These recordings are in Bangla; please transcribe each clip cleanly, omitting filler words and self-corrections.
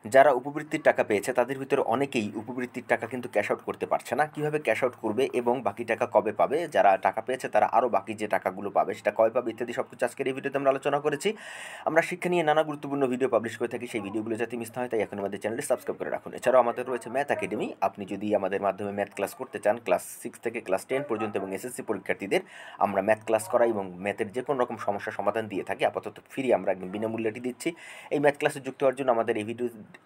যারা উপবৃত্তির টাকা পেয়েছে তাদের ভিতরে অনেকেই উপবৃত্তির টাকা কিন্তু ক্যাশ আউট করতে পারছে না। কিভাবে ক্যাশ আউট করবে এবং বাকি টাকা কবে পাবে? যারা টাকা পেয়েছে তারা আরও বাকি যে টাকাগুলো পাবে সেটা কবে পাবে ইত্যাদি সবকিছু আজকের এই ভিডিওতে আমরা আলোচনা করেছি। আমরা শিক্ষা নিয়ে নানা গুরুত্বপূর্ণ ভিডিও পাবলিশ করে থাকি। সেই ভিডিওগুলো যাতে মিস না হয় তাই এখন আমাদের চ্যানেলটি সাবস্ক্রাইব করে রাখুন। এছাড়াও আমাদের রয়েছে ম্যাথ একাডেমি। আপনি যদি আমাদের মাধ্যমে ম্যাথ ক্লাস করতে চান ক্লাস 6 থেকে ক্লাস 10 পর্যন্ত এবং এসএসসি পরীক্ষার্থীদের আমরা ম্যাথ ক্লাস করাই এবং ম্যাথের যে কোনো রকম সমস্যার সমাধান দিয়ে থাকি। আপাতত ফ্রি আমরা একদম বিনামূল্যে এটি দিচ্ছি। এই ম্যাথ ক্লাসে যুক্ত হওয়ার জন্য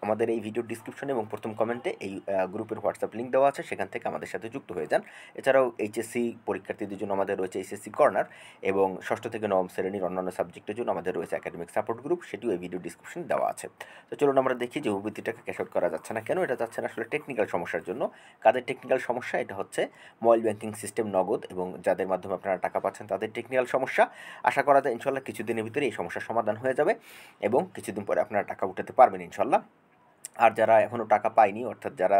আমাদের এই ভিডিও ডিসক্রিপশনে এবং প্রথম কমেন্টে এই গ্রুপের হোয়াটসঅ্যাপ লিঙ্ক দেওয়া আছে, সেখান থেকে আমাদের সাথে যুক্ত হয়ে যান। এছাড়াও এইচএসসি পরীক্ষার্থীদের জন্য আমাদের রয়েছে এইচএসসি কর্নার এবং ষষ্ঠ থেকে নবম শ্রেণীর অন্যান্য সাবজেক্টের জন্য আমাদের রয়েছে একাডেমিক সাপোর্ট গ্রুপ, সেটিও এই ভিডিও ডিসক্রিপশনে দেওয়া আছে। তো চলুন আমরা দেখি যে উপবৃত্তিটাকে ক্যাশ আউট করা যাচ্ছে না কেন। এটা যাচ্ছে না আসলে টেকনিক্যাল সমস্যার জন্য। কাদের টেকনিক্যাল সমস্যা? এটা হচ্ছে মোবাইল ব্যাংকিং সিস্টেম নগদ এবং যাদের মাধ্যমে আপনারা টাকা পাচ্ছেন তাদের টেকনিক্যাল সমস্যা। আশা করা যায় ইনশাল্লাহ কিছুদিনের ভিতরে এই সমস্যার সমাধান হয়ে যাবে এবং কিছুদিন পরে আপনারা টাকা উঠাতে পারবেন ইনশাল্লাহ। আর যারা এখনও টাকা পায়নি, অর্থাৎ যারা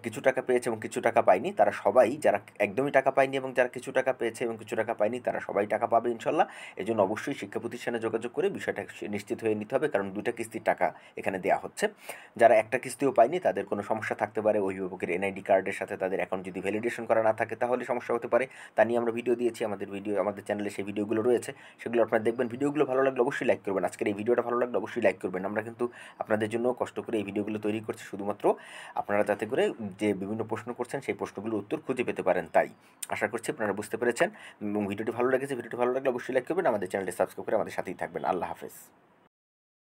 কিছু টাকা পেয়েছে এবং কিছু টাকা পায়নি, তারা সবাই, যারা একদমই টাকা পায়নি এবং যারা কিছু টাকা পেয়েছে এবং কিছু টাকা পায়নি, তারা সবাই টাকা পাবে ইনশাল্লাহ। এজন্য অবশ্যই শিক্ষা প্রতিষ্ঠানে যোগাযোগ করে বিষয়টা নিশ্চিত হয়ে নিতে হবে, কারণ 2টা কিস্তির টাকা এখানে দেওয়া হচ্ছে। যারা একটা কিস্তিও পায়নি তাদের কোনো সমস্যা থাকতে পারে, অভিভাবকের এনআইডি কার্ডের সাথে তাদের অ্যাকাউন্ট যদি ভ্যালিডেশন করা না থাকে তাহলে সমস্যা হতে পারে। তা নিয়ে আমরা ভিডিও দিয়েছি, আমাদের চ্যানেলে সেই ভিডিওগুলো রয়েছে, সেগুলো আপনারা দেখবেন। ভিডিওগুলো ভালো লাগলে অবশ্যই লাইক করবেন। আজকের এই ভিডিওটা ভালো লাগলে অবশ্যই লাইক করবেন। আমরা কিন্তু আপনাদের জন্য কষ্ট করে এই ভিডিওগুলো তৈরি করছি শুধুমাত্র আপনারা যাতে করে যে বিভিন্ন প্রশ্ন করছেন সেই প্রশ্নগুলোর উত্তর খুঁজে পেতে পারেন। তাই আশা করছি আপনারা বুঝতে পেরেছেন এবং ভিডিওটি ভালো লেগেছে। ভিডিওটি ভালো লাগলে অবশ্যই লাইক করবেন, আমাদের চ্যানেলটি সাবস্ক্রাইব করে আমাদের সাথেই থাকবেন। আল্লাহ হাফেজ।